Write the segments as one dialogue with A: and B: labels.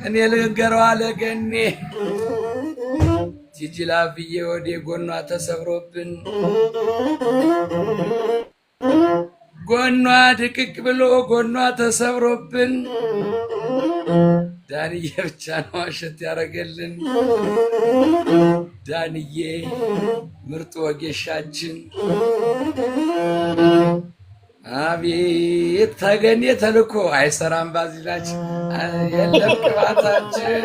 A: እኔ ልንገረው አለ ገኔ ጂጂላፍዬ ወዴ ጎኗ ተሰብሮብን ጎኗ ድቅቅ ብሎ ጎኗ ተሰብሮብን ዳንዬ ብቻ ነው አሸት ያረገልን ዳንዬ ምርጥ ወጌሻችን አቤት ተገኔ ተልኮ አይሰራም ባዚላችን የለም ቅባታችን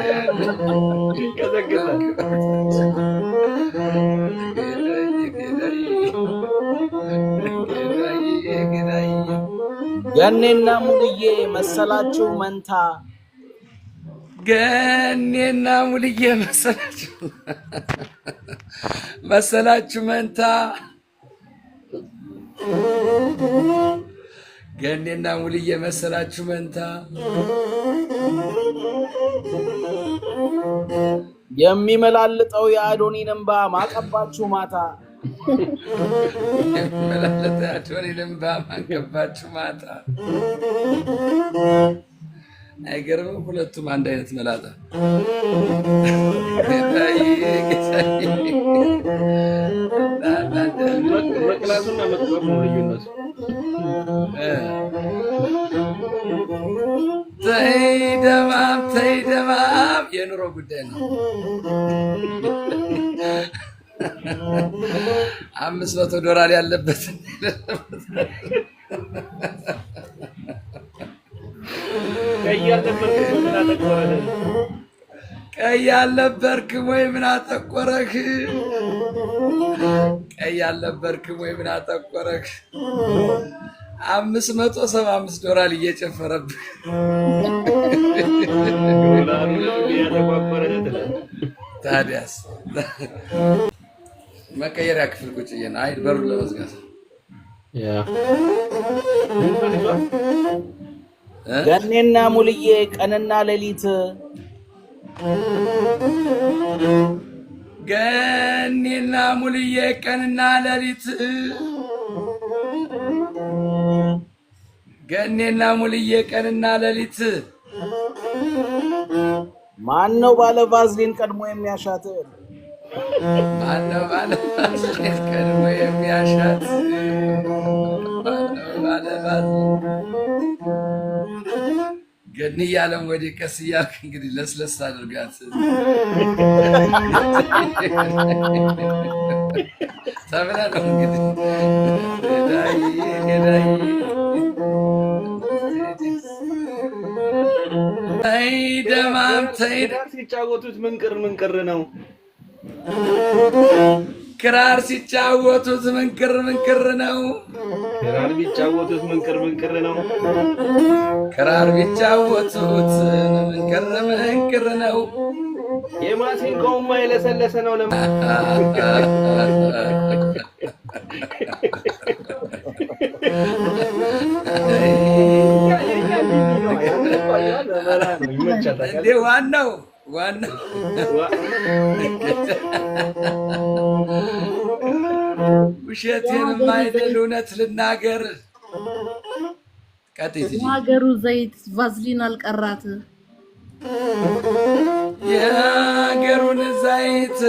B: ገኔና ሙልዬ መሰላችሁ መንታ
A: ገኔና ሙልዬ መሰላችሁ መንታ ገኔና ሙልዬ መሰላችሁ መንታ
B: የሚመላልጠው የአዶኒን እንባ ማቀባችሁ ማታ
A: የሚመላልጠው የአዶኒን እንባ ማቀባችሁ ማታ አይገርምም ሁለቱም አንድ አይነት መላጣ
C: መቅላቱና መጥበቡ ልዩነት
A: ተይ ደማም የኑሮ ጉዳይ ነው 500 ዶላር ያለበት ቀይ አልነበርክም ወይ ምን አጠቆረህ ቀይ አልነበርክም ወይ ምን አጠቆረህ 575 ዶላር እየጨፈረብህ ታዲያስ መቀየሪያ ክፍል ቁጭ ይየና አይድ በሩ ለመዝጋት
B: ገኔና ሙልዬ ቀንና ሌሊት
A: ገኔና ሙልዬ ቀንና ሌሊት ገኔና ሙልዬ ቀንና ሌሊት
B: ማን ነው ባለ ቫዝሊን ቀድሞ የሚያሻት
A: ማን ነው ባለ ቫዝሊን ቀድሞ የሚያሻት ባለ ቫዝሊን ገኒ ያለም ወዲ ቀስ ያርክ እንግዲህ ለስለስ አድርጋት ታበላ ነው እንግዲህ ዳይ ደማም
C: ሲጫወቱት ምንቅር ነው
A: ክራር ሲጫወቱት ምንቅር ነው
C: ክራር ቢጫወቱት ምንቅር ነው
A: ክራር ቢጫወቱት ምንቅር ነው
C: የማሲንቆውማ የለሰለሰ ነው
A: ዋናው ውሸቴን ማይደል እውነት ልናገር
D: የሀገሩ ዘይት ቫዝሊን አልቀራት
A: የሀገሩን ዘይት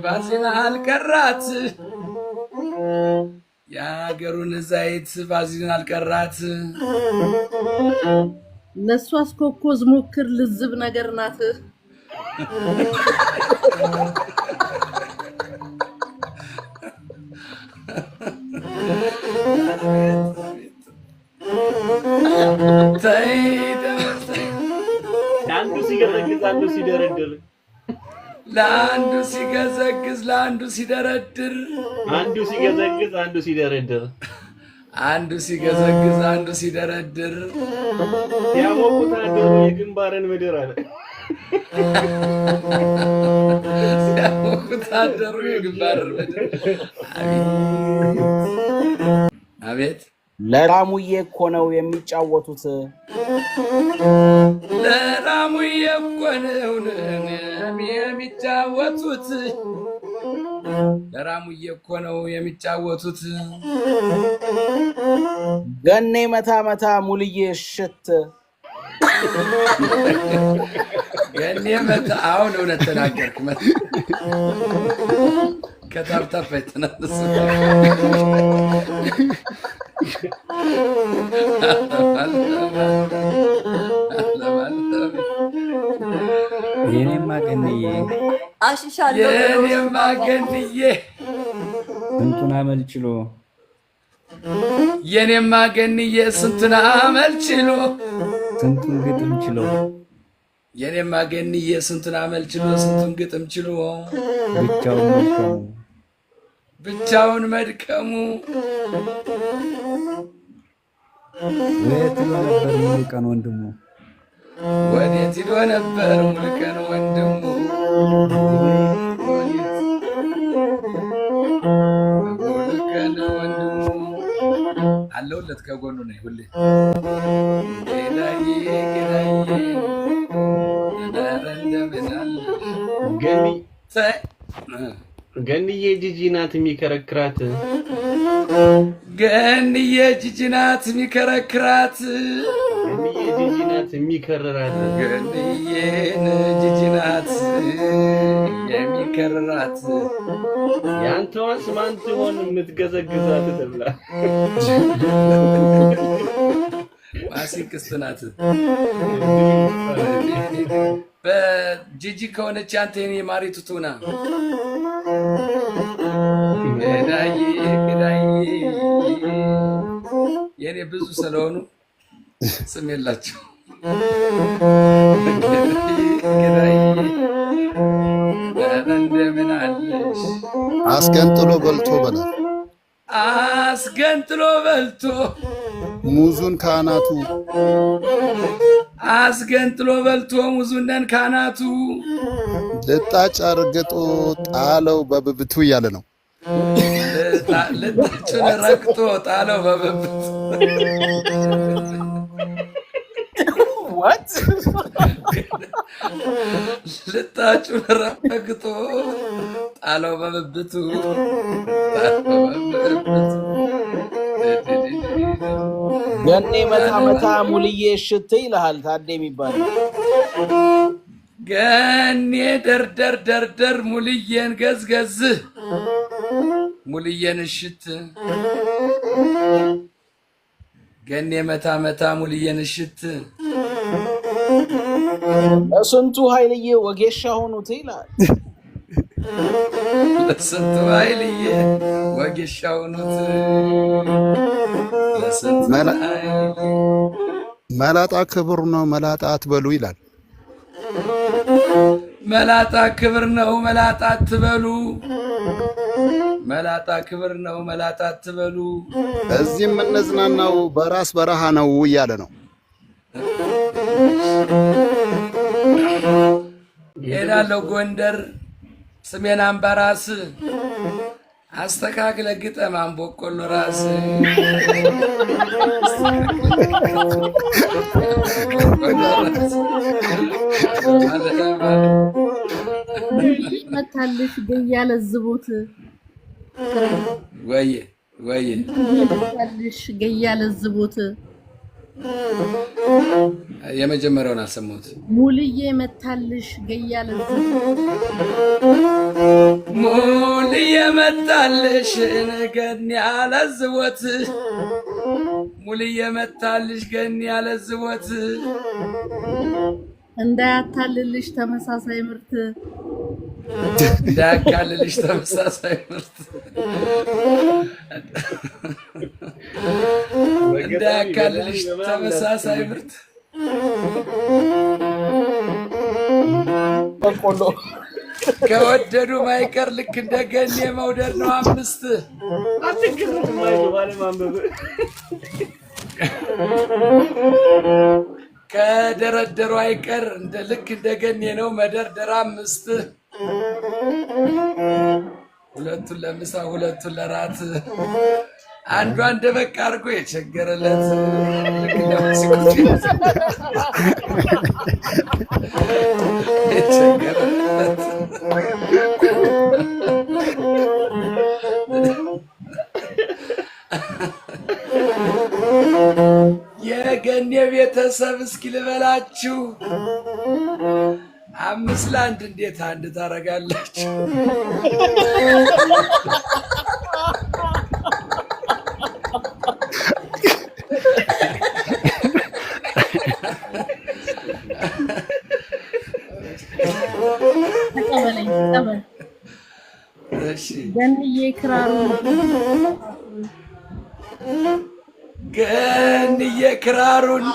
A: ቫዝሊን አልቀራት የሀገሩን ዘይት ቫዝሊን አልቀራት
D: ለሷ አስኮኮዝ ሞክር ልዝብ ነገር ናት
C: ለአንዱ ሲገዘግዝ አንዱ ሲደረድር
A: ለአንዱ ሲገዘግዝ ለአንዱ ሲደረድር
C: አንዱ ሲገዘግዝ አንዱ ሲደረድር
A: አንዱ ሲገዘግዝ አንዱ ሲደረድር
C: ያሞቁት አደሩ የግንባርን ምድር አለ
A: ያሞቁት አደሩ የግንባርን ምድር አቤት
B: ለራሙዬ እኮ ነው የሚጫወቱት
A: ለራሙዬ እኮ ነው የሚጫወቱት ለራሙዬ እኮ ነው የሚጫወቱት
B: ገኔ መታ መታ ሙልዬ እሽት
A: ገኔ መታ አሁን እውነት ተናገርክ ከታብታብ አይተናነስ
E: የኔማ ገንዬ
F: አሽሻለሁ
A: የኔማ ገንዬ
E: ስንቱን አመልችሎ
A: የኔማ ገንዬ ስንቱን አመልችሎ
E: ስንቱን ግጥም ችሎ
A: የኔማ ገንዬ ስንቱን አመልችሎ ስንቱን ግጥም ችሎ
E: ብቻውን መድከሙ ወዴት ሄዶ ነበር ሙሉቀን ወንድሙ
A: ወዴት ሄዶ ነበር ሙሉቀን ወንድሙ ሙሉቀን ወንድሙ አለውለት ከጎኑ ነው ሁሌ ጌዳዬ
C: ገንዬ ጂጂ ናት የሚከረክራት
A: ገንዬ ጂጂ ናት የሚከረክራት
C: ገንዬ ጂጂ ናት የሚከረራት
A: ገንዬን ጂጂ ናት የሚከረራት
C: ያንተዋስ ማን ትሆን የምትገዘግዛት ተብላ
A: ማሲንክስት ናት በጂጂ ከሆነች አንተ የኔ ማሪቱ ቱና ገዳዬ የኔ ብዙ ስለሆኑ ስም የላቸው ገዳዬ እንደምን አለሽ
G: አስገንጥሎ በልቶ በላል
A: አስገንጥሎ በልቶ
G: ሙዙን ካናቱ
A: አስገንጥሎ በልቶ ሙዙነን ካናቱ
G: ልጣጭ አርግጦ ጣለው በብብቱ እያለ ነው።
A: ልጣጩን ረግጦ ጣለው በብብቱ
B: what
A: ልጣጩን ረግጦ ጣለው በብብቱ
B: ገኔ መታ መታ ሙልዬ እሽት ይልሃል ታዴ የሚባል
A: ገኔ ደርደር ሙልዬን ገዝገዝ ሙልዬን እሽት ገኔ መታ መታ ሙልዬን እሽት
B: ለስንቱ ኃይልዬ ወጌሻ ሆኑት ይላል
A: ለስንቱ ኃይልዬ ወጌሻ ሆኑት ለስንቱ
G: መላጣ ክብር ነው መላጣ አትበሉ ይላል።
A: መላጣ ክብር ነው መላጣ አትበሉ መላጣ ክብር ነው መላጣ አትበሉ
G: እዚህ የምንዝናናው በራስ በረሃ ነው እያለ ነው።
A: ሄዳለሁ ጎንደር ስሜን አምባራስ አስተካክለ ግጠም አንቦቆሎ ራስ
D: መታለሽ ገያለ ዝቦት
A: ወየ
D: መታለሽ ገያለ ዝቦት
A: የመጀመሪያውን አልሰማሁት
D: ሙልዬ መታለሽ ገያለ ዝቦት
A: ሙልዬ መታለሽ ገን ያለዝቦት ሙልዬ መታለሽ ገን ያለዝቦት
D: እንዳያታልልሽ ተመሳሳይ ምርት
A: እንዳያካልልሽ ተመሳሳይ ምርት እንዳያካልልሽ ተመሳሳይ ምርት
B: በቆሎ
A: ከወደዱ ማይቀር ልክ እንደ ገኔ መውደድ ነው አምስት
C: አትክርም ማለት ባለ ማንበብ
A: ከደረደሩ አይቀር እንደ ልክ እንደ ገኔ ነው መደርደር አምስት ሁለቱን ለምሳ ሁለቱን ለራት አንዷን ደበቅ አድርጎ የቸገረለት ልክ እንደምስኩት የቸገረለት የገኔ ቤተሰብ እስኪ ልበላችሁ 5-1 እንዴት አንድ ታረጋላችሁ? ገንዬ ክራሩን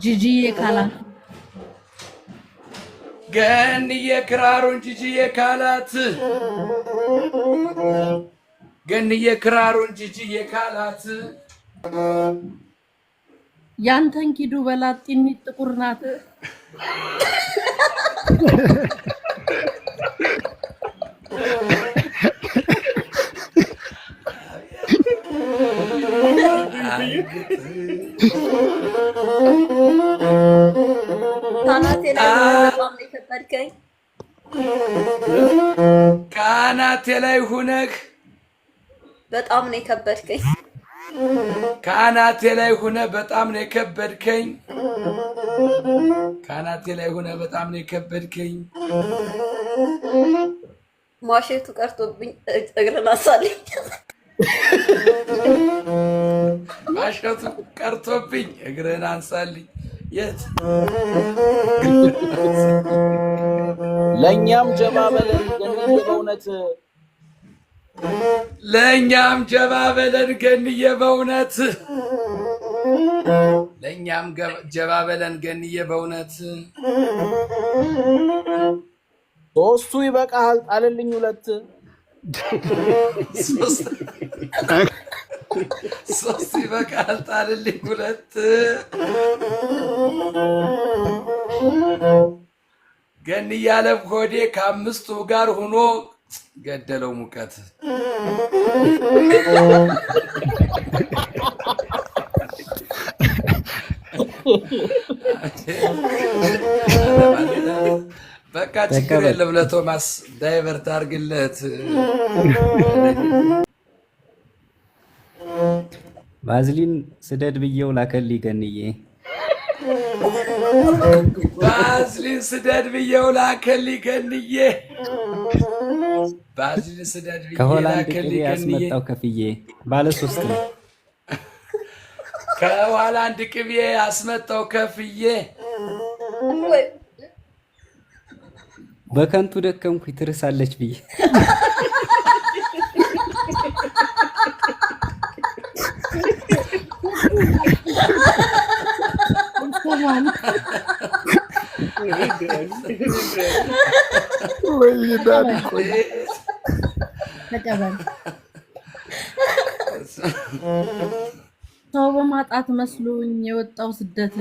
D: ጂጂዬ ካላት
A: ገንዬ ክራሩን ጂጂዬ ካላት ገንዬ ክራሩን ጂጂዬ ካላት
D: ያንተን ኪዱ በላጢኒ ጥቁር ናት
A: ካናቴ ላይ ሁነህ
F: በጣም ነው የከበድከኝ
A: ካናቴ ላይ ሁነ በጣም ነው የከበድከኝ ካናቴ ላይ ሁነ በጣም ነው የከበድከኝ
F: ማሸቱ ቀርቶብኝ እግርን አሳለኝ
A: ማሸቱ ቀርቶብኝ እግርን አንሳልኝ የት
B: ለኛም ጀባ በለን ገንዬ በእውነት
A: ለኛም ጀባ በለን ገንዬ በእውነት ለኛም ጀባ በለን ገንዬ በእውነት
B: ሶስቱ ይበቃል ጣልልኝ 2
A: ሶስት ይበቃል ጣልልኝ 2 ገንዬ አለም ሆዴ ከ5ቱ ጋር ሆኖ ገደለው ሙቀት በቃ ችግር የለም ለቶማስ ዳይቨርት አድርግለት
E: ባዝሊን ስደድ ብዬው ላከልኝ ገንዬ
A: ባዝሊን ስደድ ብዬው ላከልኝ ገንዬ ባዝሊን ስደድ ብዬው
E: ከሆላንድ ቅቤ
A: ላከልኝ ገንዬ
E: ያስመጣው ከፍዬ ባለ 3 ነው
A: ከሆላንድ ቅቤ ያስመጣው ከፍዬ
E: በከንቱ ደከምኩኝ ትርሳለች ብዬ
D: ሰው በማጣት መስሎኝ የወጣው ስደት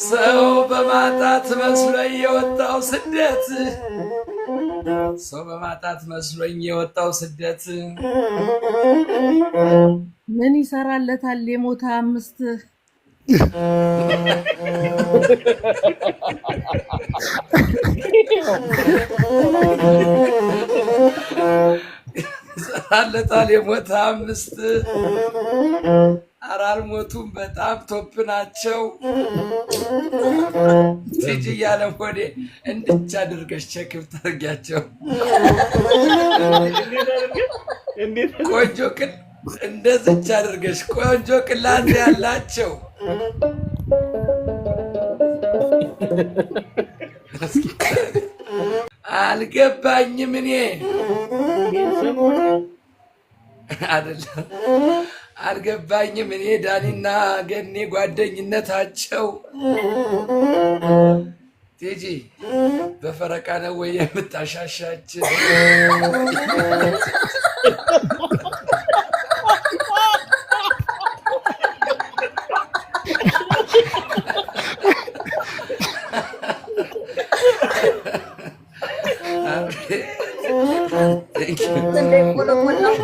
A: ሰው በማጣት መስሎኝ የወጣው ስደት ሰው በማጣት መስሎኝ የወጣው ስደት
D: ምን ይሰራለታል የሞታ 5
A: ይሰራለታል የሞታ 5 አልሞቱም በጣም ቶፕ ናቸው ቲጂ ያለም ሆዴ እንድቻ አድርገሽ ቼክ ብታርጊያቸው ቆንጆ ቅል እንደዚች አድርገሽ ቆንጆ ቅላት ያላቸው አልገባኝም እኔ አይደለም አልገባኝም እኔ ዳኒና ገኔ ጓደኝነታቸው ቲጂ በፈረቃ ነው ወይ የምታሻሻችን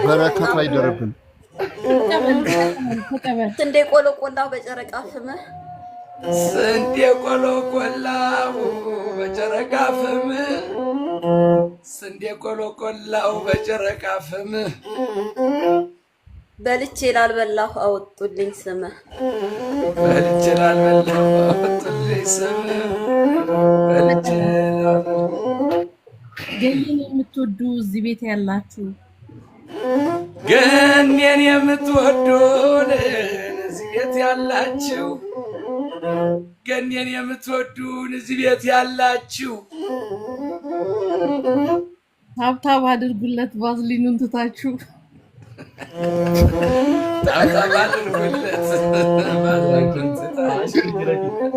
G: በረከት አይደርብን
F: ስንዴ ቆሎ ቆላው በጨረቃ ፍመህ
A: ስንዴ ቆሎ ቆላው በጨረቃ ፍም ስንዴ ቆሎ ቆላው በጨረቃ ፍም
F: በልቼ ላልበላሁ አወጡልኝ ስም
A: በልቼ ላልበላሁ አወጡልኝ ስም በልቼ
D: ገኒን የምትወዱ እዚህ ቤት ያላችሁ
A: ገኒን የምትወዱ እዚህ ቤት ያላችሁ ገኒን የምትወዱ እዚህ ቤት ያላችሁ
D: ታብታብ አድርጉለት ቫዝሊኑን ትታችሁ
A: ታብታብ አድርጉለት ቫዝሊኑን ትታችሁ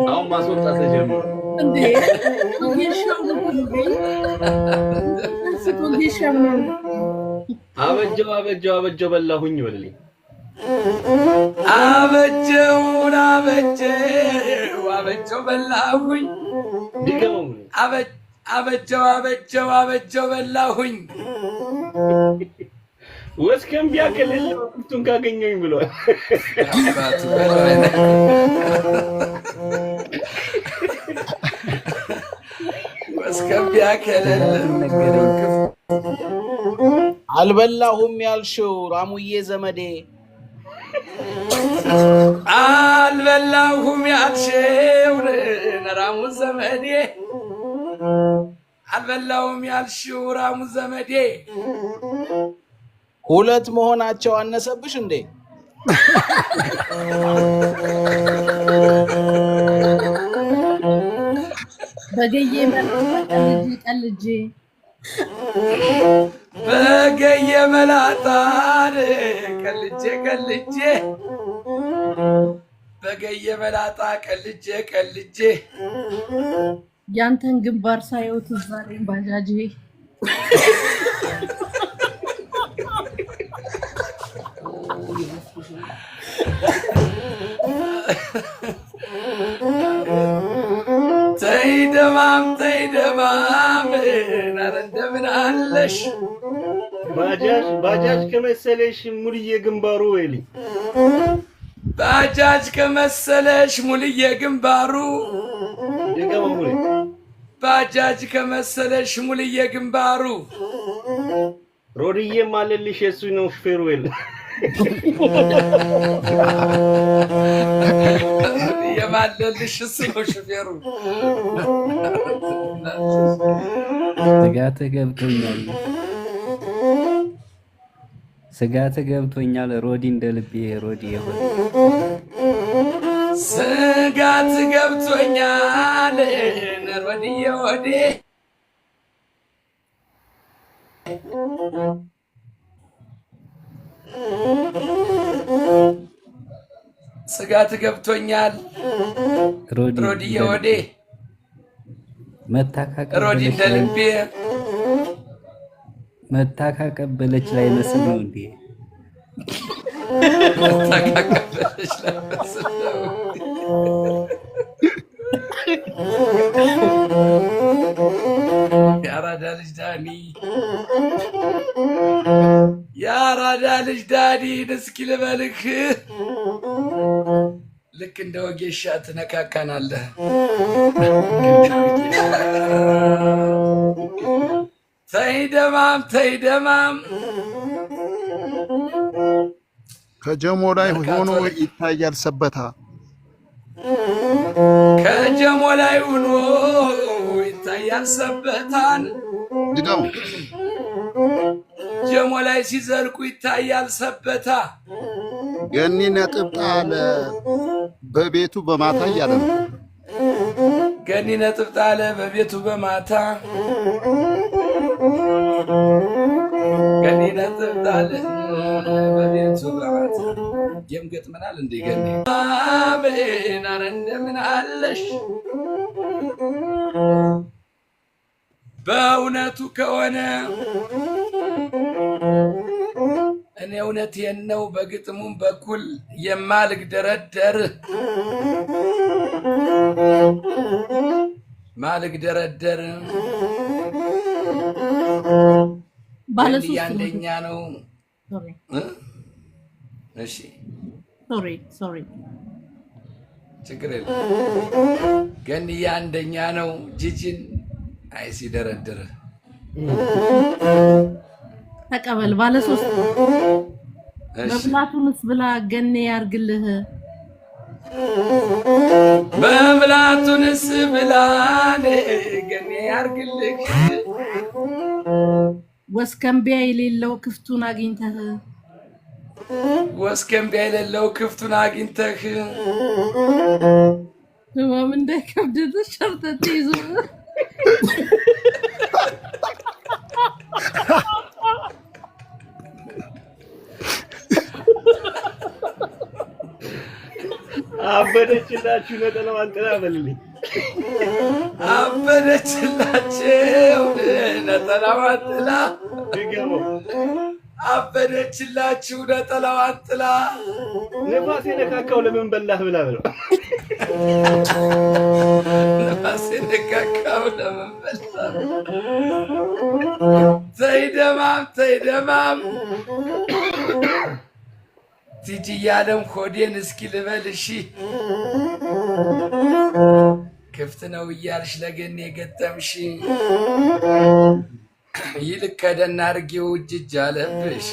C: አሁን ማስወጣት ተጀመረ
D: እንዴ ይሻው ነው
C: አበጀው በላሁኝ በልልኝ
A: አበጀው በላሁኝ
C: ድገመው
A: አበጀው በላሁኝ
C: ወስከም ቢያከለል ቱን ካገኘኝ ብሏል
A: አባቱ በላይነ ወስከም ቢያከለል
B: አልበላሁም ያልሽው ራሙዬ ዘመዴ
A: አልበላሁም ያልሽው ራሙ ዘመዴ አልበላሁም ያልሽው ራሙ ዘመዴ
B: ሁለት መሆናቸው አነሰብሽ እንዴ
D: በገዬ ቀልጄ
A: በገዬ መላጣን ቀልጄ በገዬ መላጣ ቀልጄ
D: ያንተን ግንባር ሳየው ትዝ አለኝ ባጃጄ
A: ተይደማም ኧረ እንደምን አለሽ
C: ባጃጅ ከመሰለሽ ሙልዬ ግንባሩ ወይልኝ
A: ባጃጅ ከመሰለሽ ሙልዬ ግንባሩ
C: ድገመው
A: ባጃጅ ከመሰለሽ ሙልዬ ግንባሩ
C: ሮድዬ ማለልሽ እሱ ነው ሹፌሩ ወይል
A: የማለልሽ እሱ ነው ሹፌሩ
E: ስጋት ገብቶኛል ሮዲ እንደልቤ ሮዲ ይሆን
A: ስጋት ገብቶኛል ሮዲዬ ወዴ ስጋት ገብቶኛል ሮዲዬ ወዴ ሮዲ እንደልቤ
E: መታካቀበለች ላይ መስል ነው እንዴ
A: መታካቀበለች ላይ መስል ነው ያራዳ ልጅ ዳኒ እስኪ ልበልህ ልክ እንደ ወጌሻ ትነካካናለህ ተይደማም
G: ከጀሞ ላይ ሆኖ ይታያል ሰበታ
A: ከጀሞ ላይ ሆኖ ይታያል ሰበታን
G: ድጋሙ
A: ጀሞ ላይ ሲዘልቁ ይታያል ሰበታ
G: ገኒ ነጥብ ጣለ በቤቱ በማታ እያለ ነው
A: ገኒ ነጥብ ጣለ በቤቱ በማታ ገኒ ነጥብ ጣለ በቤቱ በማታ ጌም ገጥመናል እንዴ ገኒ አሜን ኧረ እንደምን አለሽ በእውነቱ ከሆነ እኔ እውነቴን ነው በግጥሙም በኩል የማልግደረደር ማልግደረደር አንደኛ ነው እሺ
D: ሶሪ
A: ችግር የለም። ገንዬ አንደኛ ነው። ጂጂን አይ ሲደረድር
D: ተቀበል ባለ 3 በብላቱንስ ብላ ገኔ ያርግልህ
A: በብላቱንስ ብላ ገኔ ያርግልህ
D: ወስከምቢያ የሌለው ክፍቱን አግኝተህ
A: ወስከምቢያ የሌለው ክፍቱን አግኝተህ
D: ማም እንዳይከብድህ ሸርተት ይዞ
C: አበደችላችሁ ነጠላዋን ጥላ በልልኝ
A: አበደችላችሁ ነጠላዋን ጥላ
C: ድገመው
A: አበደችላችሁ ነጠላዋን ጥላ
C: ነፋስ የነካካው ለምን በላህ ብላ ብለው
A: ነፋስ የነካካው ለምን በላህ ተይደማም ቲጂ ያለም ሆዴን እስኪ ልበልሽ ክፍት ነው እያልሽ ለገኔ ገጠምሽ ይልቅ ከደና አድርጌው እጅ አለብሽ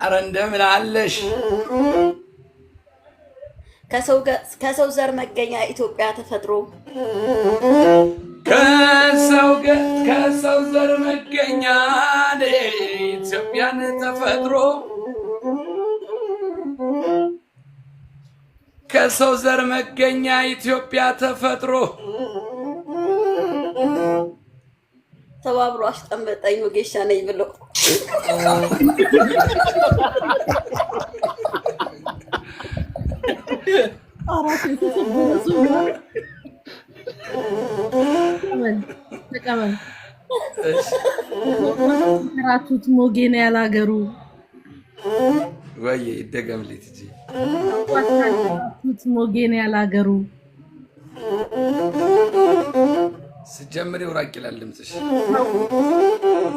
A: አረ እንደምን አለሽ
F: ከሰው ዘር መገኛ ኢትዮጵያ ተፈጥሮ
A: ከሰው ዘር መገኛ ኢትዮጵያን ተፈጥሮ ከሰው ዘር መገኛ ኢትዮጵያ ተፈጥሮ
F: ተባብሮ አስጠመጠኝ ወጌሻ ነኝ ብሎ
D: ተቀበል ራቱት ሞጌን ያላገሩ
A: ወይ ይደገምልኝ እንጂ
D: ራቱት ሞጌን ያላገሩ
A: ስጀምር ይውራቅ ይላል ድምጽሽ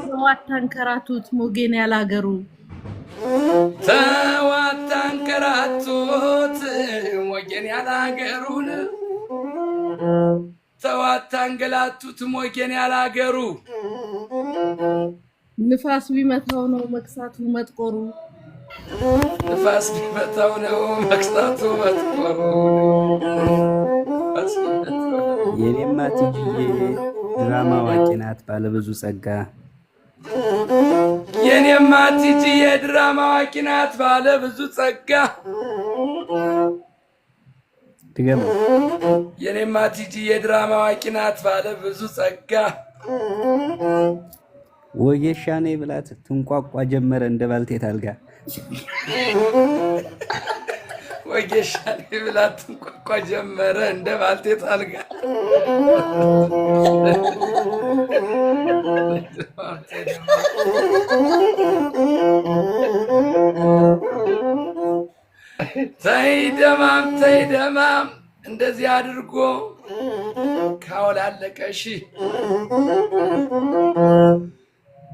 D: ተዋታንከራቱት ሞጌን ያላገሩ
A: ተዋታንከራቱት ሞጌን ያላገሩን ተዋታንገላቱት ሞጌን ያላገሩ
D: ንፋስ ቢመታው ነው መክሳቱ መጥቆሩ
A: ንፋስ ቢመታው ነው መክሳቱ መጥቆሩ
E: የኔማ ቲጂዬ ድራማ አዋቂ ናት ባለብዙ ጸጋ
A: የኔማ ቲጂዬ ድራማ አዋቂ ናት ባለብዙ ጸጋ
E: ድገመው
A: የኔማ ቲጂዬ ድራማ አዋቂ ናት ባለብዙ ጸጋ
E: ወጌሻ ነኝ ብላት ትንቋቋ ጀመረ እንደ ባልቴት አልጋ
A: ወጌሻ ነኝ ብላት ትንቋቋ ጀመረ እንደ ባልቴት አልጋ ተይደማም እንደዚህ አድርጎ ካወላለቀሽ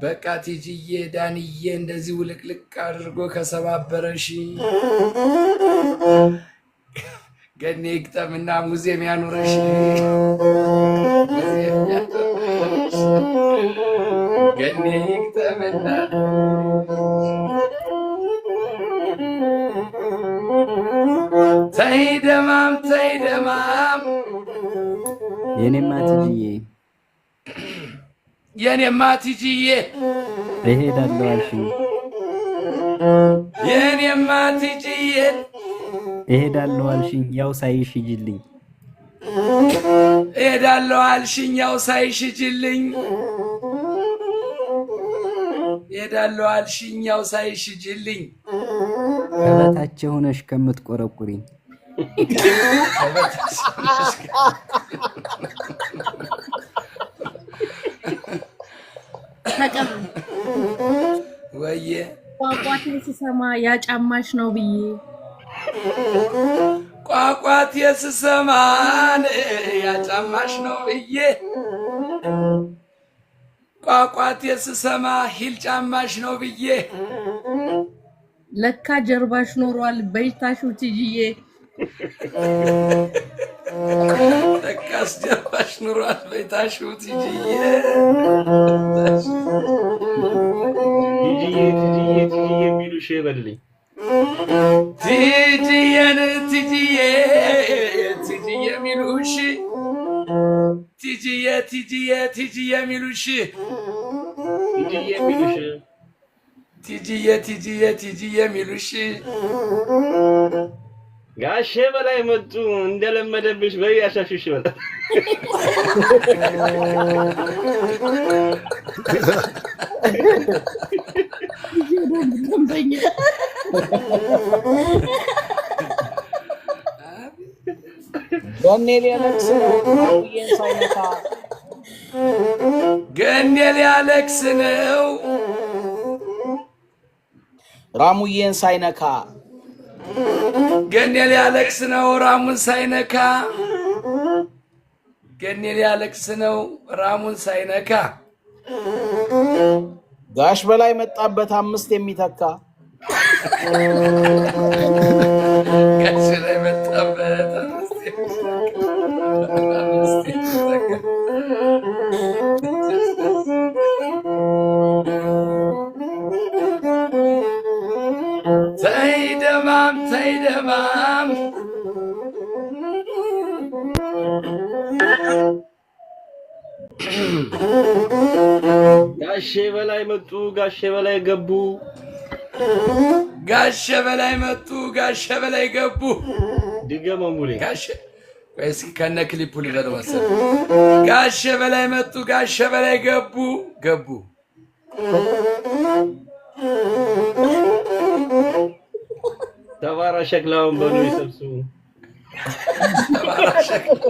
A: በቃ ቲጂዬ ዳንዬ እንደዚህ ውልቅልቅ አድርጎ ከሰባበረሽ ገኔ ይግጠምና ሙዚየም ያኑረሽ ገኔ ይግጠምና ተይደማም
E: የኔማ ቲጂዬ
A: የኔማ ቲጂዬ
E: እሄዳለሁ አልሽኝ
A: የኔማ ቲጂዬ
E: እሄዳለሁ አልሽኝ ያው ሳይሽ ሂጂልኝ
A: እሄዳለሁ አልሽኝ ያው ሳይሽ ሂጂልኝ እሄዳለሁ አልሽኝ ያው ሳይሽ ሂጂልኝ
E: ከበታች ሆነሽ ከምትቆረቁሪኝ
D: ተቀበል
A: ወየ
D: ቋቋቴ ስሰማ ያጫማሽ ነው ብዬ
A: ቋቋቴ ስሰማን ያጫማሽ ነው ብዬ ቋቋቴ ስሰማ ሂል ጫማሽ ነው ብዬ
D: ለካ ጀርባሽ ኖሯል በይታሹ ትጂዬ
A: ለካስ ጀርባሽ ኖሯል በይታሹ ትጂዬ
C: ትጂዬ የሚሉሽ በልልኝ
A: ትጂዬን ትጂዬ የሚሉሽ ትጂዬ የሚሉሽ ትጂዬ የሚሉሽ
C: ጋሼ በላይ መጡ እንደለመደብሽ በይ አሻሽሽ በላ
A: ገኔ ሊያለቅስ ነው
B: ራሙዬን ሳይነካ
A: ገኔ ሊያለቅስ ነው ራሙን ሳይነካ ገኔ ሊያለቅስ ነው ራሙን ሳይነካ
B: ጋሽ በላይ መጣበት 5 የሚተካ
A: ጋሽ በላይ መጣበት 5 የሚተካ ተይደማም
C: ጋሼ በላይ መጡ ጋሼ በላይ ገቡ
A: ጋሼ በላይ መጡ ጋሼ በላይ ገቡ
C: ድገመው ሙሌ
A: ጋሼ ወይስ ከነ ክሊፑ ልበለው መሰለኝ ጋሼ በላይ መጡ ጋሼ በላይ ገቡ
C: ተባራ ሸክላውን በሉ ይሰብስቡ
A: ተባራ ሸክላ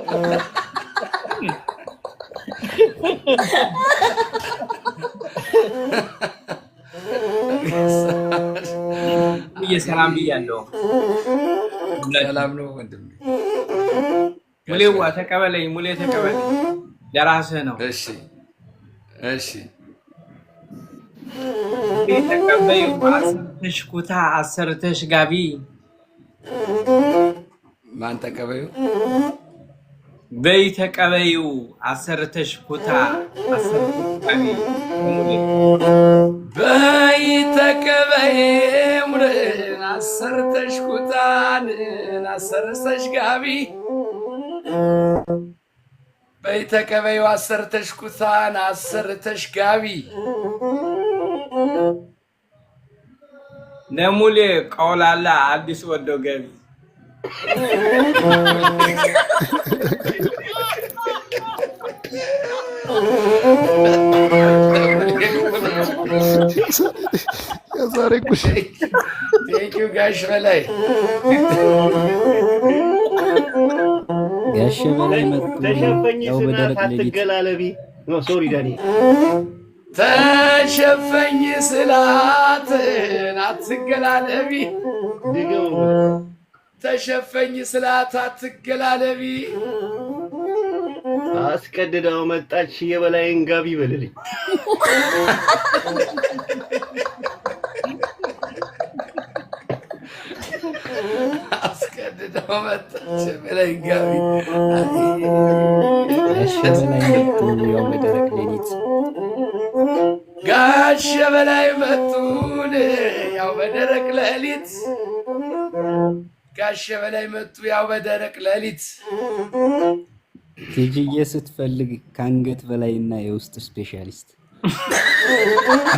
H: ሰላም ብያለሁ
A: ሰላም ነው ወንድሜ
H: ሙሌዋ ተቀበለኝ ሙሌ ተቀበለኝ ለራስህ ነው
A: እሺ
H: ተቀበዩ አሰርተሽ ኩታ አሰርተሽ ጋቢ
A: ማን ተቀበዩ
H: በይ ተቀበዩ አሰርተሽ ኩታ አሰርተሽ ጋቢ
A: በይ ተቀበዩ አሰርተሽ ኩታን አሰርተሽ ጋቢ በይ ተቀበዩ አሰርተሽ ኩታን አሰርተሽ ጋቢ
H: ነሙሌ ቀውላላ አዲስ ወዶ ገቢ
G: የዛሬ ኩሽ
A: ቴንኪው ጋሽ በላይ
E: ጋሽ በላይ መጡ
C: ተሸፈኝ
E: ያው በደረቅ
C: ስላት
E: ሌሊት
C: አትገላለቢ ኖ ሶሪ ዳኒ
A: ተሸፈኝ ስላት አትገላለቢ
C: ድገመው
A: ተሸፈኝ ስላት አትገላለቢ
C: አስቀድዳው መጣች የበላይን ጋቢ በልልኝ
A: አስቀድዳው መጣች የበላይን ጋቢ
E: ጋሽ በላይ መጡ ያው በደረቅ ሌሊት
A: ጋሽ በላይ መጡን ያው በደረቅ ሌሊት ጋሽ በላይ መጡ ያው በደረቅ ሌሊት
E: ትጂዬ ስትፈልግ ካንገት በላይና የውስጥ ስፔሻሊስት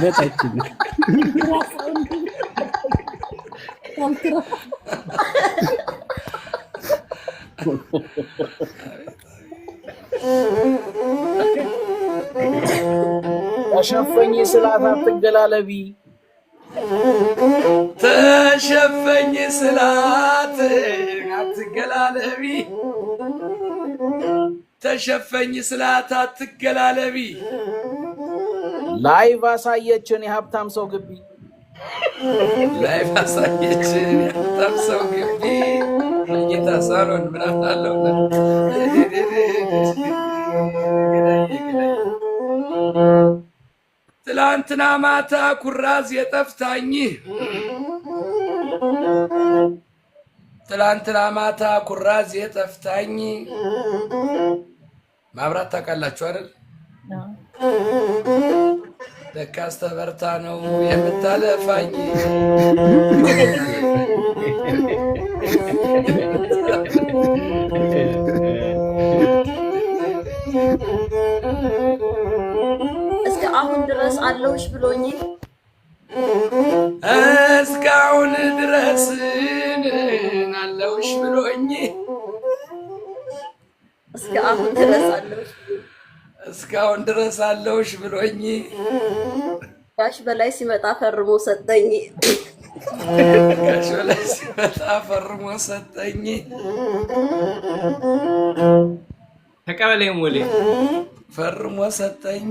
E: ለታችን
B: ተሸፈኝ ስላት አትገላለቢ
A: ተሸፈኝ ስላት አትገላለቢ ተሸፈኝ ስላት አትገላለቢ
B: ላይቭ አሳየችን የሀብታም ሰው ግቢ
A: ላይቭ አሳየችን የሀብታም ሰው ግቢ ጌታ ሳሎን ምናምን አለው ትላንትና ማታ ኩራዝ የጠፍታኝ ትላንትና ማታ ኩራዝ የጠፍታኝ ማብራት ታውቃላችሁ አይደል? ለካስ ተበርታ ነው የምታለፋኝ
F: እስከ አሁን ድረስ አለውሽ ብሎኝ
A: እስካሁን ድረስ አለውሽ ብሎኝ
F: እስከ አሁን ድረስ አለውሽ
A: እስካሁን ድረስ አለውሽ ብሎኝ
F: ጋሽ በላይ ሲመጣ ፈርሞ ሰጠኝ
A: ጋሽ በላይ ሲመጣ ፈርሞ ሰጠኝ
H: ተቀበለኝ ሙሌ
A: ፈርሞ ሰጠኝ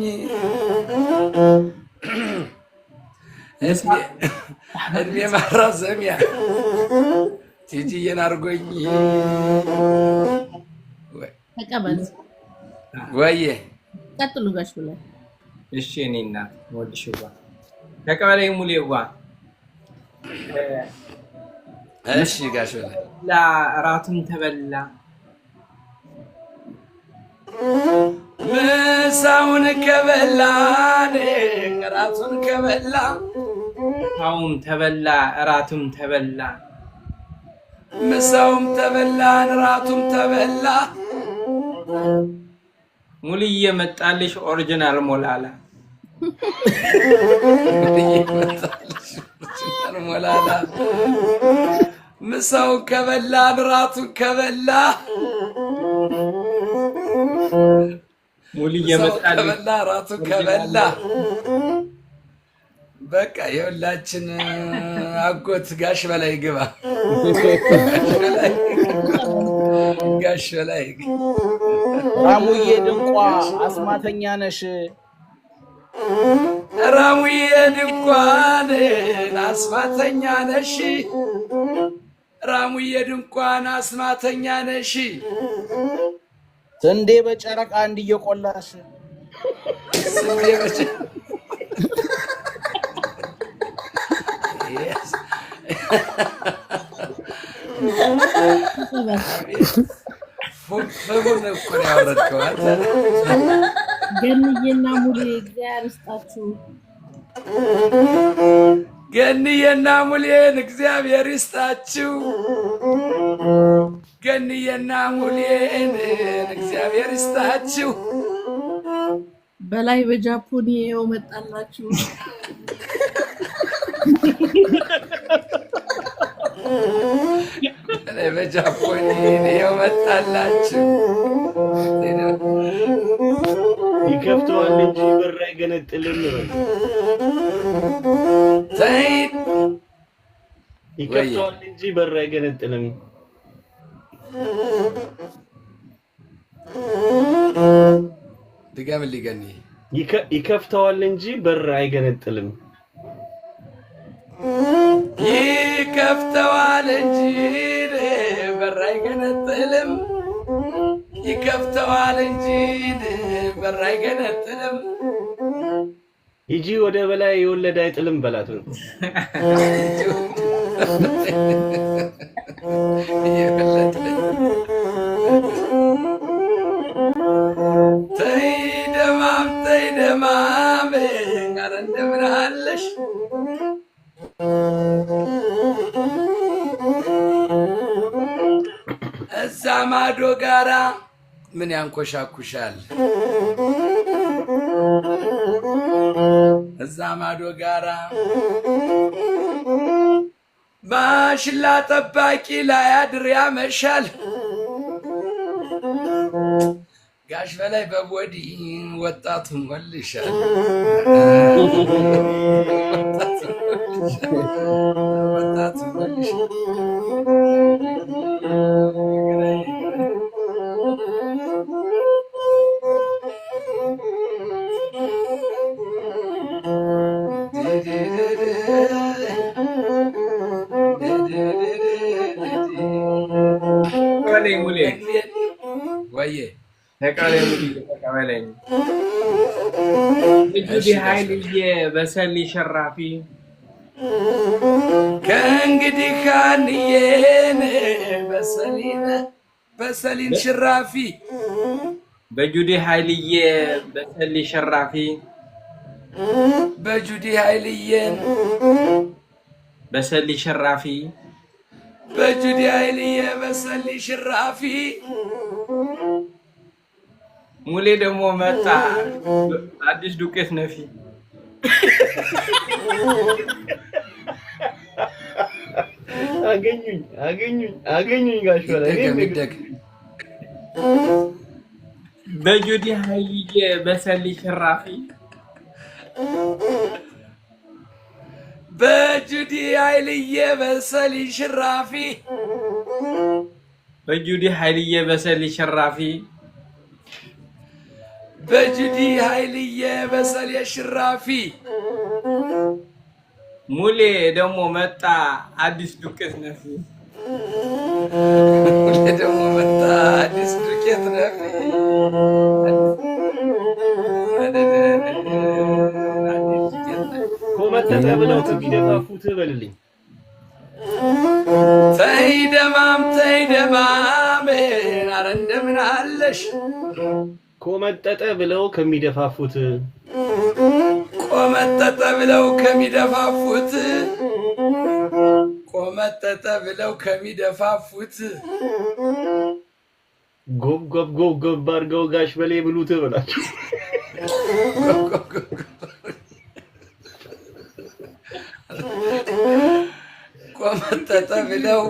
A: እድሜ ማራዘሚያ ቲጂዬን አድርጎኝ
D: ተቀበል
A: ወይዬ
D: ቀጥሉ ጋሽ ብለው
H: እሺ እኔ እናት ወድሽዋ ተቀበለኝ ሙሌዋ
A: እሺ ጋሽ በላይ
H: እራቱን ተበላ
A: ምሳውን ከበላን እራቱን ከበላ
H: ምሳውም ተበላ እራቱም ተበላ
A: ምሳውም ተበላን እራቱም ተበላ
H: ሙልዬ መጣልሽ ኦሪጂናል ሞላላ
A: ሞላላ ምሳውን ከበላን እራቱን ከበላ
H: ሙልዬ መጣልሽ
A: ከበላ እራቱን ከበላ በቃ የሁላችን አጎት ጋሽ በላይ ግባ ጋሽ በላይ
B: ራሙዬ ድንቋ አስማተኛ ነሽ
A: ራሙዬ ድንኳን አስማተኛ ነሽ ራሙዬ ድንኳን አስማተኛ ነሽ
B: ስንዴ በጨረቃ እንዲየቆላሽ
A: ስንዴ በጨረቃ ፍሙን እኮ ነው ያወረድከው አንተ
D: ገንዬና ሙሌ እግዚአብሔር ይስጣችሁ
A: ገንዬና ሙሌን እግዚአብሔር ይስጣችሁ ገንዬና ሙሌን እግዚአብሔር ይስጣችሁ
D: በላይ በጃፖኒ ይኸው መጣላችሁ
A: በላይ በጃፖኒ ይኸው መጣላችሁ
C: ይከፍተዋል እንጂ በር አይገነጥልም
A: ዘይድ
C: ይከፍተዋል እንጂ በር አይገነጥልም
A: ድገምልኝ ገኒ
C: ይከፍተዋል እንጂ በር አይገነጥልም
A: ይከፍተዋል እንጂ በር አይገነጥልም ይከፍተዋል እንጂ በር አይገነጥልም
C: ሂጂ ወደ በላይ የወለደ አይጥልም በላት ነው
A: ተይ ደማም ኧረ እንደምን አለሽ እዛ ማዶ ጋራ ምን ያንኮሻኩሻል እዛ ማዶ ጋራ ማሽላ ጠባቂ ላይ አድር ያመሻል ጋሽ በላይ በቦዲ ወጣቱ ሞልሻል ወጣቱ ሞልሻል
H: ሙሌ
A: ወዬ
H: ተቀበለኝ ሙሌ ተቀበለኝ እጅ ኃይልዬ በሰሊ ሸራፊ
A: ከእንግዲህ ካንዬን በሰሊን ሽራፊ
H: በጁዲ ኃይልዬ በሰሊ ሸራፊ
A: በጁዲ ኃይልዬን
H: በሰሊ ሸራፊ
A: በጁዲ ኃይልዬ በሰሊ ሽራፊ
H: ሙሌ ደግሞ መጣ አዲስ ዱቄት ነፊ
C: አገኙኝ ጋሽ በላይ
H: በጁዲ ኃይልዬ በሰሊ ሽራፊ
A: በጁዲ ኃይልዬ በሰሊ ሽራፊ
H: በጁዲ ኃይልዬ በሰሊ ሽራፊ
A: በጁዲ ኃይልዬ በሰሊ ሽራፊ
H: ሙሌ ደግሞ መጣ አዲስ ዱቄት ነፊ
A: ሙሌ ደግሞ መጣ አዲስ ዱቄት ነፊ
C: ኮመጠጠ ብለው ከሚደፋፉት በልልኝ
A: ተይ ደማም ኧረ እንደምን አለሽ
C: ኮመጠጠ ብለው ከሚደፋፉት
A: ቆመጠጠ ብለው ከሚደፋፉት ቆመጠጠ ብለው ከሚደፋፉት
C: ጎብ አድርገው ጋሽ በሌ ብሉት ብላችሁ
A: ቆመጠጠ ብለው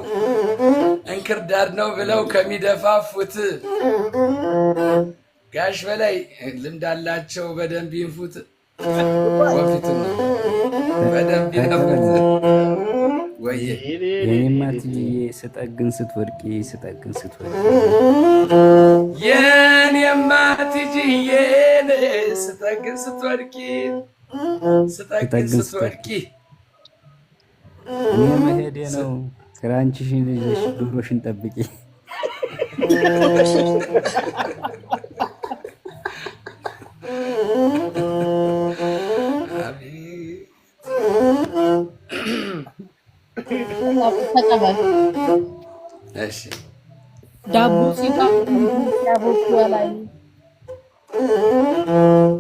A: እንክርዳድ ነው ብለው ከሚደፋፉት ጋሽ በላይ ልምድ አላቸው በደንብ ይንፉት ወፊቱን በደንብ ይንፉት ወዬ
E: የኔማ ትዬ ስጠግን ስትወድቂ ስጠግን ስትወድቂ
A: የኔማ ትዬ ስጠግን ስትወድቂ ስጠግን ስትወድቂ
E: እኔ መሄዴ ነው ክራንችሽን ይዘሽ ዶሮሽን ጠብቂ
A: እሺ
D: ዳቦ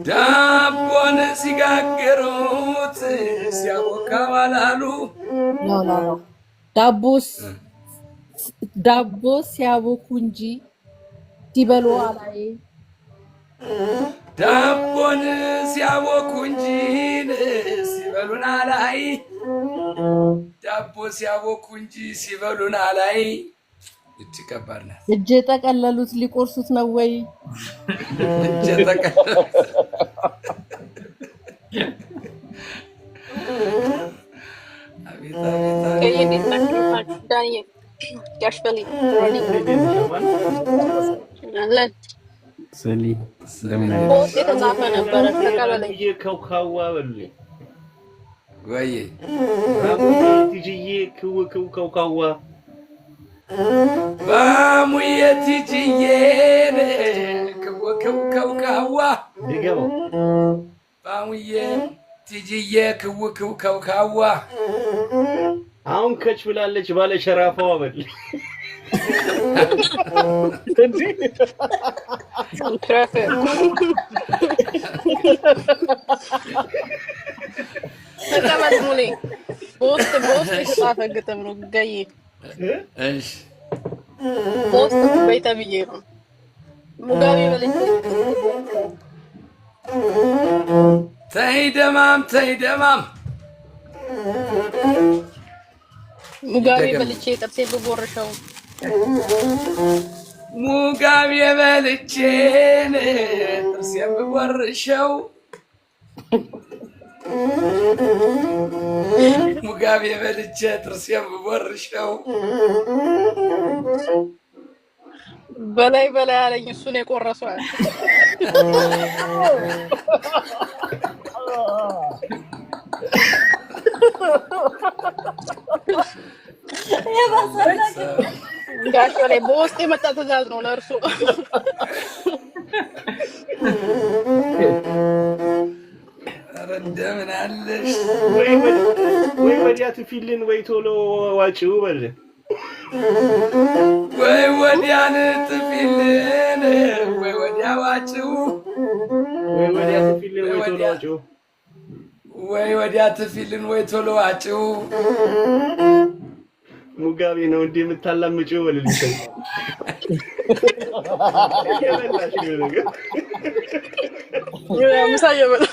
A: ዳቦን ሲጋግሩት ሲያቦካው አላሉ
D: ዳቦ ሲያቦኩ እንጂ ሲበሉ አላይ
A: ዳቦን ሲያቦኩ እንጂ ሲበሉን አላይ ዳቦ ሲያቦኩ እንጂ ሲበሉን አላይ እጅ ከባድ ናት
D: እጅ ጠቀለሉት ሊቆርሱት ነው ወይ
A: እጅ ጠቀለሉት
E: ሰሊ ለምን
C: ከውካዋ በሉልኝ
A: ወይ
C: ትጅዬ ክው ከውካዋ
A: ባሙዬ ትጅዬ ክው ከውካዋ
C: ድገመው
A: ባሙዬ ትጅዬ ክው ከውካዋ
C: አሁን ከች ብላለች ባለ ሸራፋዋ በል
D: ተቀመጥሙኒ ቦስት ይጻፈግተም ነው ጋይ
A: እሺ
D: ቦስት ቤታ ብዬ ነው ሙጋቤ በልኝ
A: ተይ ደማም
D: ሙጋቤ በልቼ ጥርሴ በቦርሻው
A: ሙጋቤ በልቼ ጥርሴ በቦርሻው ሙጋቤ በልቼ ጥርሴ በቦርሻው
D: በላይ አለኝ እሱን የቆረሰው
I: ጋሽ ላይ በውስጥ የመጣ ትእዛዝ ነው ለእርሱ።
A: ኧረ እንደምን አለሽ?
C: ወይ ወዲያ ትፊልን ወይ ቶሎ ዋጪው በል።
A: ወይ ወዲያን ትፊልን ወይ ወዲያ ዋጪው።
C: ወይ ወዲያ ትፊልን ወይ ቶሎ ዋጪው።
A: ወይ ወዲያ ትፊልን ወይ ቶሎ ዋጪው።
C: ሙጋቤ ነው እንዴ የምታላምጪው በልልኝ። ያበላሽ ነው
I: ምሳ እየበላ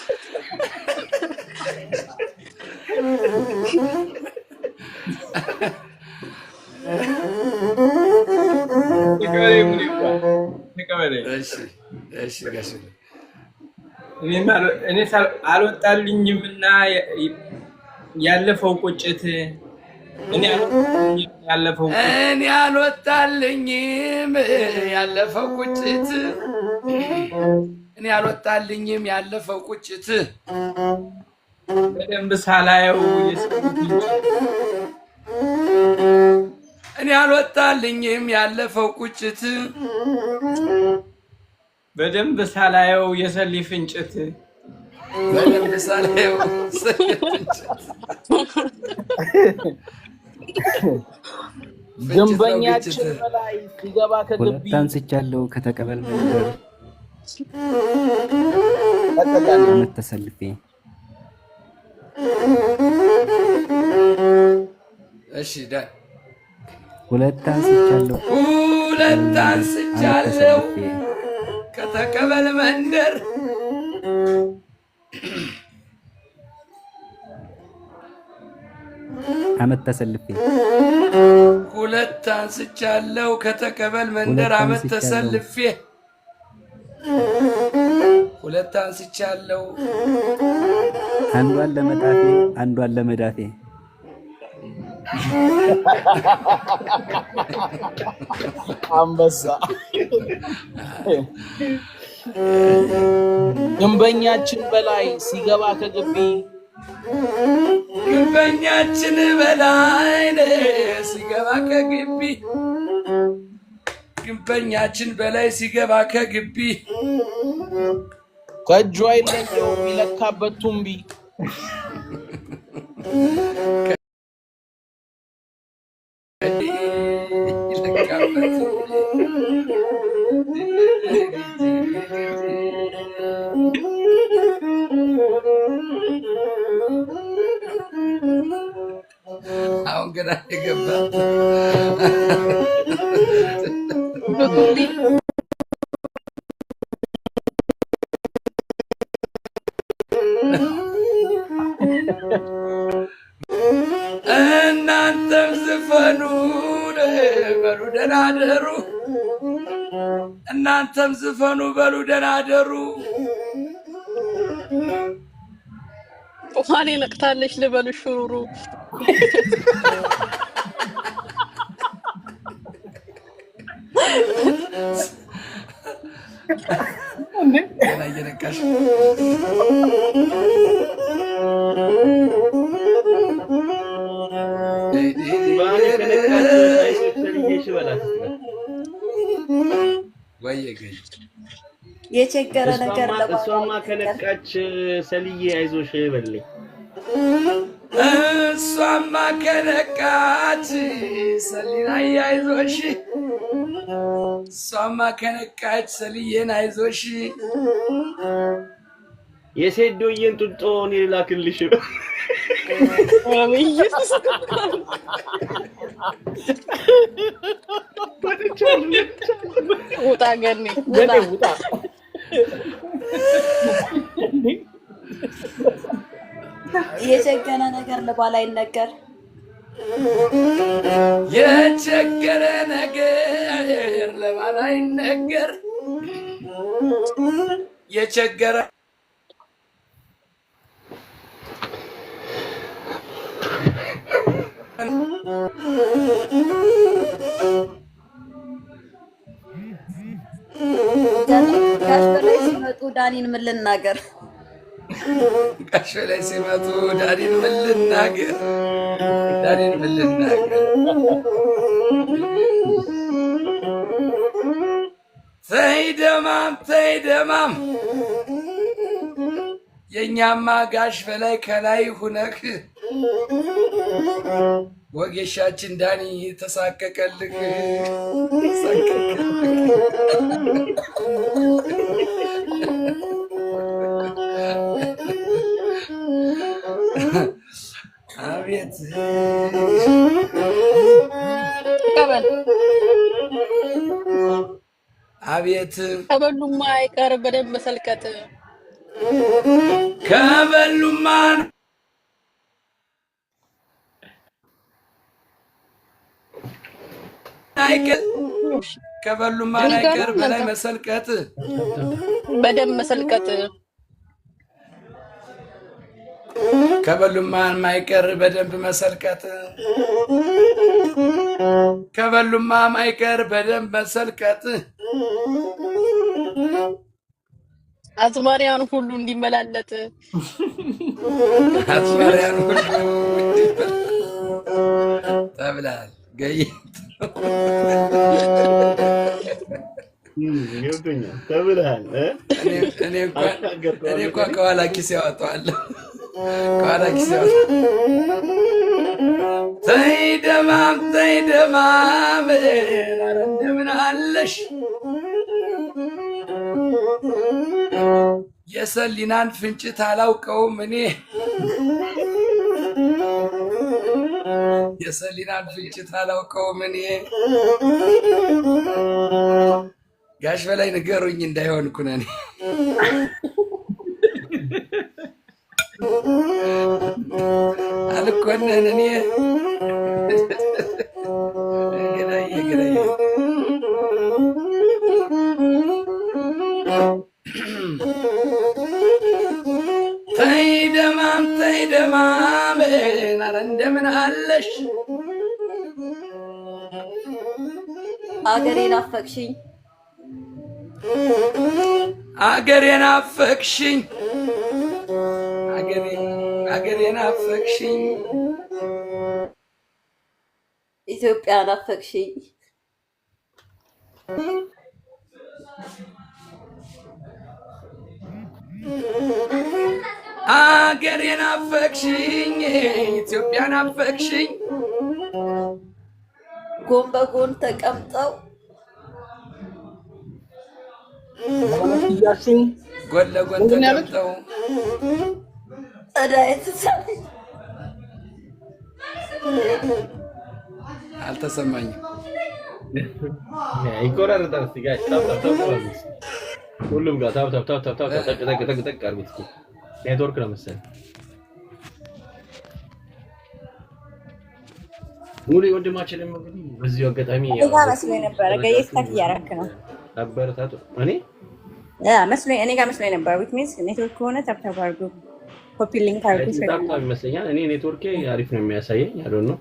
H: እኔ አልወጣልኝምና ያለፈው ቁጭት እኔ አልወጣልኝም ያለፈው ቁጭት እኔ አልወጣልኝም ያለፈው ቁጭት በደንብ ሳላየው እኔ አልወጣልኝም ያለፈው ቁጭት በደንብ ሳላየው የሰሊ ፍንጭት በደንብ ሳላየው የሰሊ ፍንጭት
B: ግንበኛችን በላይ ሲገባ ከግቢ
E: ታንስቻለሁ ከተቀበል ተሰልፌ
A: እሺ ዳ
E: ሁለት አንስቻለሁ
A: ከተቀበል መንደር
E: አመት ተሰልፌ
A: ሁለት አንስቻለሁ ከተቀበል መንደር አመት ተሰልፌ ሁለት አንስቻለሁ
E: አንዷን ለመጣፌ አንዷን ለመዳፌ
B: አንበሳ ግንበኛችን በላይ ሲገባ ከግቢ
A: ግንበኛችን በላይ ሲገባ ከግቢ ግንበኛችን በላይ ሲገባ ከግቢ
B: ከእጁ አይለየው የሚለካበት ቱምቢ
A: አሁን ገና የገባ እናንተም ዝፈኑ በሉ ደህና አደሩ እናንተም ዝፈኑ በሉ ደህና አደሩ
I: ውሃኔ ነቅታለች ልበል ሹሩሩ
A: ገና እየነቃሽ
F: የቸገረ ነገር
C: እሷማ ከነቃች ሰልዬ አይዞሽ በልልኝ
A: እሷማ ከነቃች ሰሊና አይዞሽ እሷማ ከነቃች ሰልዬን አይዞሽ
C: የሴዶዬን ጡጦ እኔ ላክልሽ
I: ውጣ ገኔ ውጣ
F: የቸገረ ነገር ለባል አይነገር
A: የቸገረ ነገር ለባል አይነገር የቸገረ
F: ጋሽ በላይ ሲመጡ ዳኒን ምን ልናገር
A: ጋሽ በላይ ሲመጡ ዳኒን ምን ልናገር ዳኒን ምን ልናገር ተይደማም የኛማ ጋሽ በላይ ከላይ ሁነክ ወጌሻችን ዳኒ ተሳቀቀልክ አቤት አቤት
I: ከበሉማ አይቀር በደንብ መሰልቀጥ
A: ከበሉማ አይቀር ከበሉማ አይቀር በላይ መሰልቀጥ
I: በደንብ መሰልቀጥ
A: ከበሉማ ማይቀር በደንብ መሰልቀጥ ከበሉማ ማይቀር በደንብ መሰልቀጥ
I: አዝማሪያን ሁሉ እንዲመላለጥ
A: አዝማሪያን ሁሉ ተብላል ገይት
C: ተብላል
A: እኔ እንኳን ከኋላ ኪስ ያወጣዋለሁ ከኋላ ኪስ ተይደማም እንደምን አለሽ የሰሊናን ፍንጭት አላውቀውም እኔ የሰሊናን ፍንጭት አላውቀውም እኔ ጋሽ በላይ ንገሩኝ እንዳይሆን ኩነኔ አልኮነን እኔ ገዳይ ተይደማም ኧረ እንደምን አለሽ
F: አገሬን አፈቅሽኝ
A: አገሬን አፈቅሽኝ አገሬን አፈቅሽኝ
F: ኢትዮጵያን አፈቅሽኝ
A: አገሬን አፈቅሽኝ ኢትዮጵያን አፈቅሽኝ
F: ጎን በጎን ተቀምጠው
A: ጎን ለጎን ተቀምጠው አልተሰማኝም
C: ይቆራረጣል ሲጋሽ ሁሉም ጋር ታው ጠቅ አድርጉት እስኪ ኔትወርክ ነው መሰለኝ ሙሉ ወንድማችንም እንግዲህ በዚህ አጋጣሚ
F: እዛ መስሎኝ ነበር ገይስታክ ያረክ ነው
C: አበረታቱ እኔ
F: መስሎኝ እኔ ጋር መስሎኝ ነበር ዊት ሚንስ ኔትወርክ ከሆነ ታፕታፕ አድርጉ ኮፒ ሊንክ አድርጉ
C: ታፕታፕ ይመስለኛል እኔ ኔትወርኬ አሪፍ ነው የሚያሳየኝ አይ ዶንት ኖ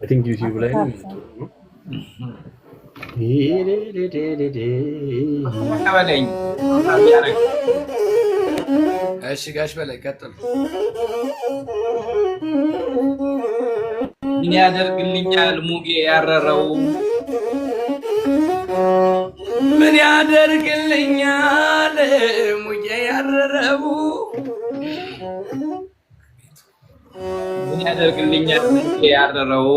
C: አይ ቲንክ ዩቲዩብ ላይ ነው
A: እሺ ጋሽ በላይ ቀጥሉ
H: ምን ያደርግልኛል ሙጌ ያረረው
A: ምን ያደርግልኛል ሙጌ ያረረው
H: ምን ያደርግልኛል ሙጌ ያረረው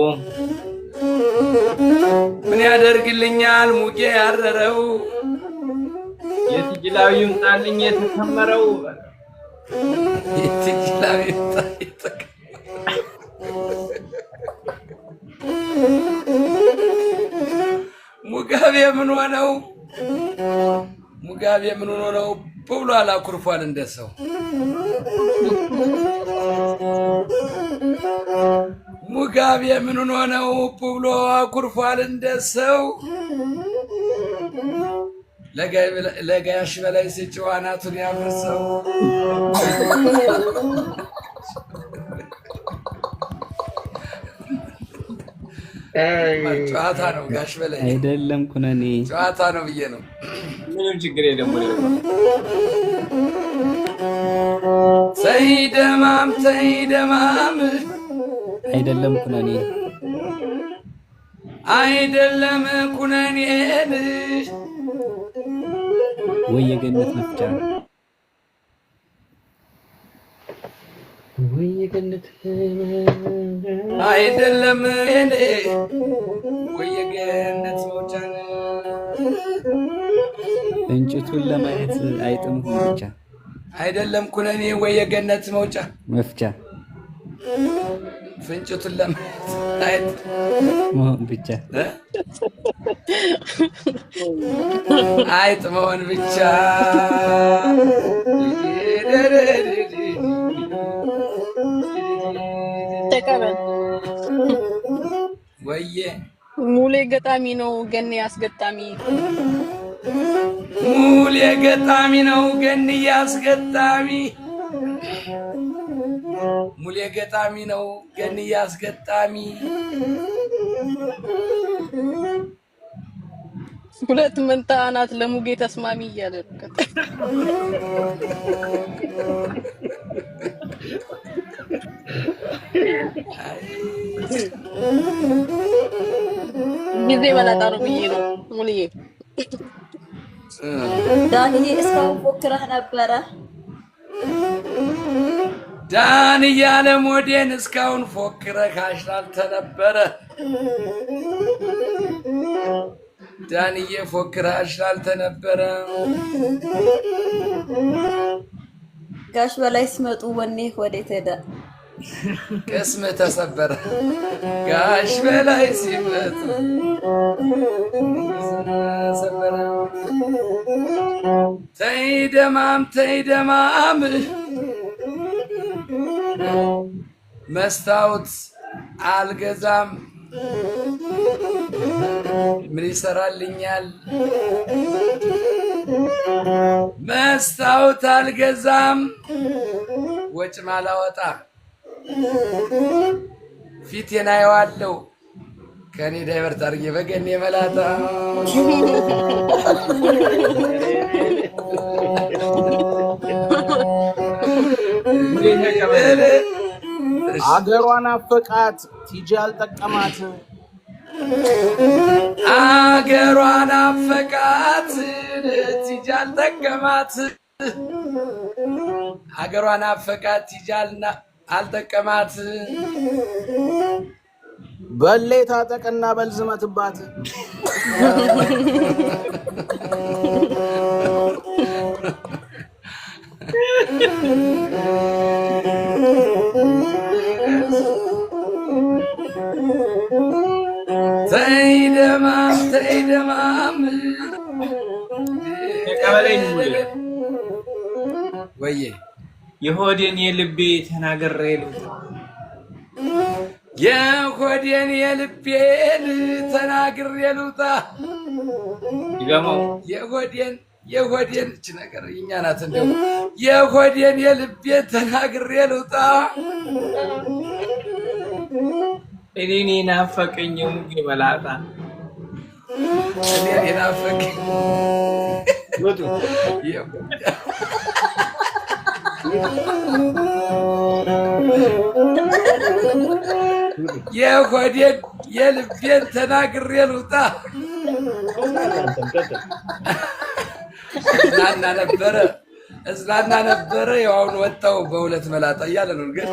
A: ምን ያደርግልኛል ሙጌ ያረረው
H: የትጅላው ይምጣልኝ የተከመረው
A: የትጅላው ይምጣ ሙጋቤ ምን ሆነው ሙጋቤ ምን ሆነው ብሎ አላኩርፏል እንደሰው ሙጋቤ ምን ሆነው ብሎ አኩርፏል እንደሰው ለጋሽ በላይ ሲጨዋናቱን ያፈርሰው ጨዋታ ነው ጋሽ በላይ
E: አይደለም ኩነኔ
A: ጨዋታ ነው ብዬ ነው
H: ምንም ችግር የለም
A: ተይደማም
E: አይደለም ኩነኔ
A: አይደለም ኩነኔን
E: ወይ የገነት መፍቻ ወይ የገነት
A: አይደለም እኔ ወይ የገነት መውጫ
E: እንጭቱን ለማየት አይጥምም ብቻ
A: አይደለም ኩነኔ ወይ የገነት መውጫ
E: መፍቻ
A: ፍንጭቱን ለማየት
E: መሆን ብቻ
A: አይጥ መሆን ብቻ
I: ተቀበል
A: ወዬ
I: ሙሌ ገጣሚ ነው ገኔ አስገጣሚ
A: ሙሌ ገጣሚ ነው ገኔ አስገጣሚ ሙሌ ገጣሚ ነው ገኔ አስገጣሚ
I: ሁለት መንታ አናት ለሙጌ ተስማሚ እያለ ጊዜ መላጣ ነው ብዬ ነው ሙልዬ
F: ዳንዬ እስካሁን ፎክረህ ነበረ
A: ዳን እያለ ሞዴን እስካሁን ፎክረህ አሽላልተነበረ ዳንዬ ፎክረህ አሽላልተነበረ
F: ጋሽ በላይ ሲመጡ ወኔ ወዴት ሄደ
A: ቅስምህ ተሰበረ ጋሽ በላይ ሲመጡ ተሰበረ ተይ ደማም መስታወት አልገዛም ምን ይሰራልኛል መስታወት አልገዛም ወጭ ማላወጣ ፊቴን አየዋለሁ ከኔ ዳይቨርት አድርጌ በገኔ መላጣ
B: አገሯን አፈቃት ቲጂ አልጠቀማት
A: አገሯን አፈቃት ቲጂ አልጠቀማት አገሯን አፈቃት ቲጂ አልጠቀማት
B: በሌ ታጠቅና በልዝመትባት
A: ተይ ደማም
H: ተቀበለኝ ሙሌ
A: ወዬ
H: የሆዴን የልቤ ተናግሬ ልውጣ
A: የሆዴን የልቤን ተናግሬ ልውጣ
H: ይገማው
A: የሆዴን እች ነገር እኛ ናት እንደው የሆዴን የልቤን ተናግሬ ልውጣ
H: እኔን ናፈቀኝ ሙጌ መላጣ
A: እኔን ናፈቀኝ የሆዴን የልቤን ተናግሬ ልውጣ እዝናና ነበረ ያው አሁን ወጣው በሁለት መላጣ እያለ ነው ግን